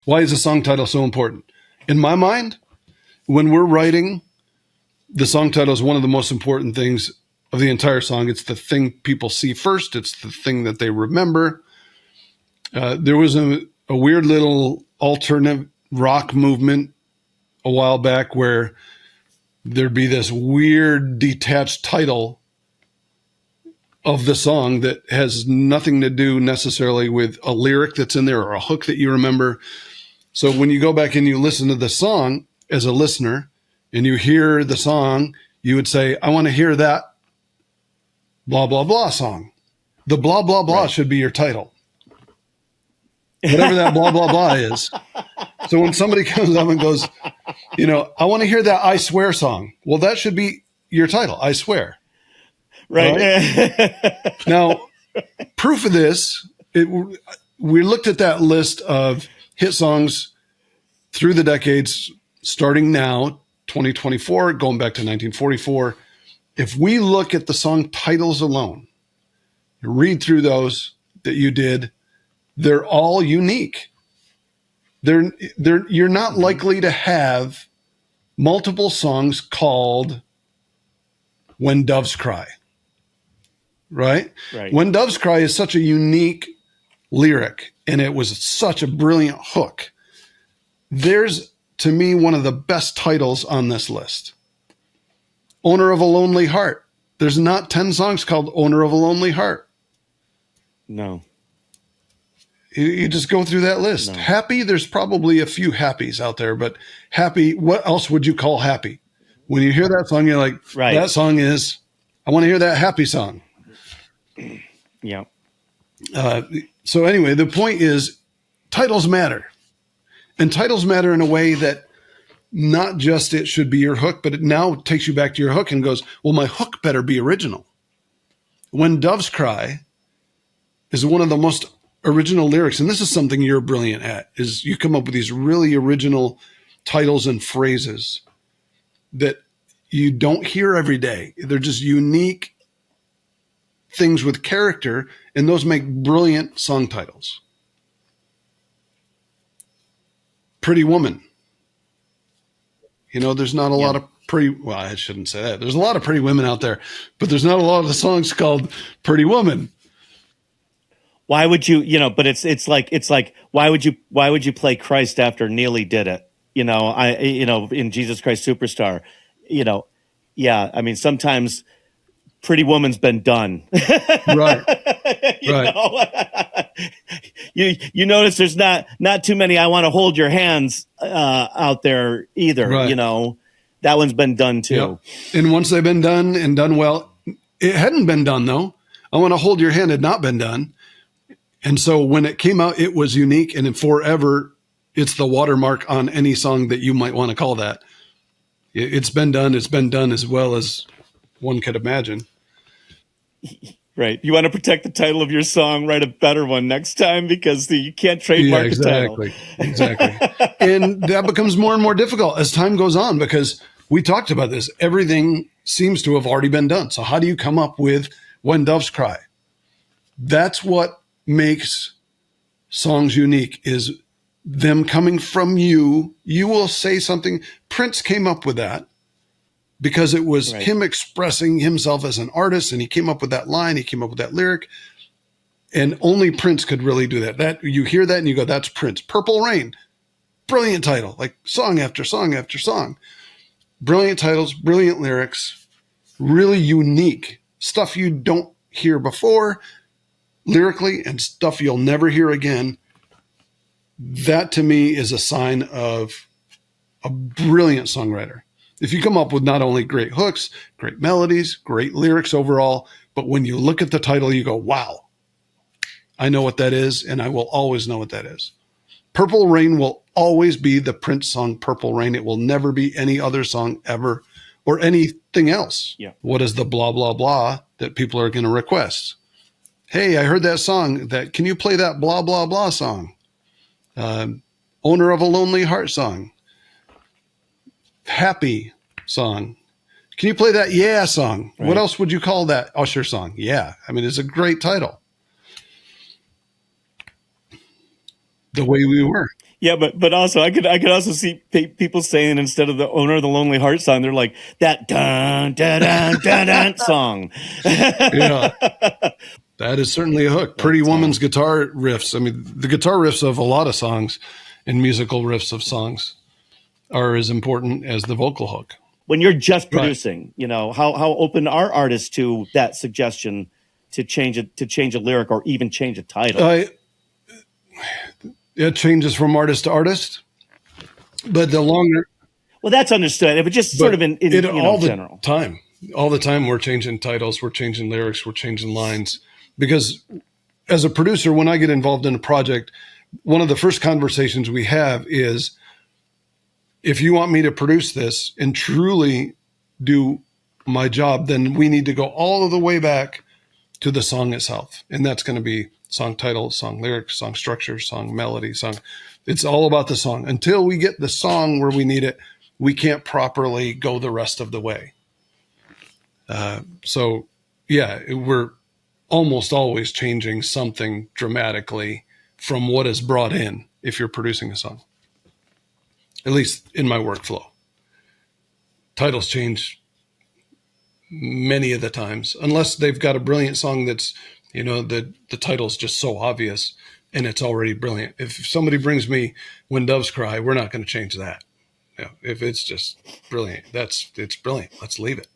Why is a song title so important? In my mind, when we're writing, the song title is one of the most important things of the entire song. It's the thing people see first. It's the thing that they remember. There was a weird little alternative rock movement a while back where there'd be this weird detached title of the song that has nothing to do necessarily with a lyric that's in there or a hook that you remember. So when you go back and you listen to the song as a listener and you hear the song, you would say, I want to hear that blah, blah, blah song. The blah, blah, blah should be your title. Whatever that blah, blah, blah is. So when somebody comes up and goes, I want to hear that I Swear song. Well, that should be your title, I Swear. Right? Now, proof of this, we looked at that list of hit songs through the decades, starting now, 2024, going back to 1944. If we look at the song titles alone, read through those that you did, they're all unique. You're not likely to have multiple songs called When Doves Cry. Right? When Doves Cry is such a unique lyric, and it was such a brilliant hook. There's, to me, one of the best titles on this list. Owner of a Lonely Heart. There's not 10 songs called Owner of a Lonely Heart. No. You just go through that list. No. Happy, there's probably a few happies out there, but happy, what else would you call happy? When you hear that song, you're like, that song is, I want to hear that happy song. Yeah. So anyway, the point is titles matter. And titles matter in a way that not just it should be your hook, but it now takes you back to your hook and goes, well, my hook better be original. When Doves Cry is one of the most original lyrics, and this is something you're brilliant at, is you come up with these really original titles and phrases that you don't hear every day. They're just unique things with character, and those make brilliant song titles. Pretty Woman. There's not a lot of well, I shouldn't say that. There's a lot of pretty women out there, but there's not a lot of the songs called Pretty Woman. Why would you, but it's like, why would you play Christ after Neely did it? In Jesus Christ Superstar, yeah. I mean, sometimes Pretty Woman's been done. Right. You notice there's not too many I Want to Hold Your Hands out there either. Right. That one's been done too. Yep. And once they've been done and done well, it hadn't been done though. I Want to Hold Your Hand had not been done. And so when it came out, it was unique, and forever it's the watermark on any song that you might want to call that. It's been done as well as one could imagine. Right. You want to protect the title of your song, write a better one next time, because you can't trademark the title. Exactly. And that becomes more and more difficult as time goes on, because we talked about this. Everything seems to have already been done. So how do you come up with When Doves Cry? That's what makes songs unique, is them coming from you. You will say something. Prince came up with that because it was him expressing himself as an artist, and he came up with that line, he came up with that lyric, and only Prince could really do that. That you hear that and you go, that's Prince. Purple Rain, brilliant title, like song after song after song. Brilliant titles, brilliant lyrics, really unique stuff you don't hear before lyrically, and stuff you'll never hear again. That to me is a sign of a brilliant songwriter. If you come up with not only great hooks, great melodies, great lyrics overall, but when you look at the title, you go, wow, I know what that is, and I will always know what that is. Purple Rain will always be the Prince song, Purple Rain. It will never be any other song ever, or anything else. Yeah. What is the blah, blah, blah that people are going to request? Hey, I heard that song. Can you play that blah, blah, blah song? Owner of a Lonely Heart song. Happy song. Can you play that Yeah song? Right. What else would you call that Usher song? Yeah. I mean, it's a great title. The Way We Were. Yeah, but also I could also see people saying, instead of the Owner of the Lonely Heart song, they're like that dun dun dun dun dun song. Yeah, that is certainly a hook. Pretty But Woman's guitar riffs. I mean, the guitar riffs of a lot of songs and musical riffs of songs are as important as the vocal hook. when you're just Right. producing, how open are artists to that suggestion to change a lyric or even change a title? It changes from artist to artist, but the longer, Well, that's understood, but just sort of in general. all the time, we're changing titles, we're changing lyrics, we're changing lines. Because as a producer, when I get involved in a project, one of the first conversations we have is, if you want me to produce this and truly do my job, then we need to go all of the way back to the song itself. And that's going to be song title, song lyrics, song structure, song melody, song. It's all about the song. Until we get the song where we need it, we can't properly go the rest of the way. So yeah, we're almost always changing something dramatically from what is brought in if you're producing a song, at least in my workflow. Titles change many of the times, unless they've got a brilliant song that's, the title's just so obvious and it's already brilliant. If somebody brings me When Doves Cry, we're not going to change that. If it's just brilliant, it's brilliant. Let's leave it.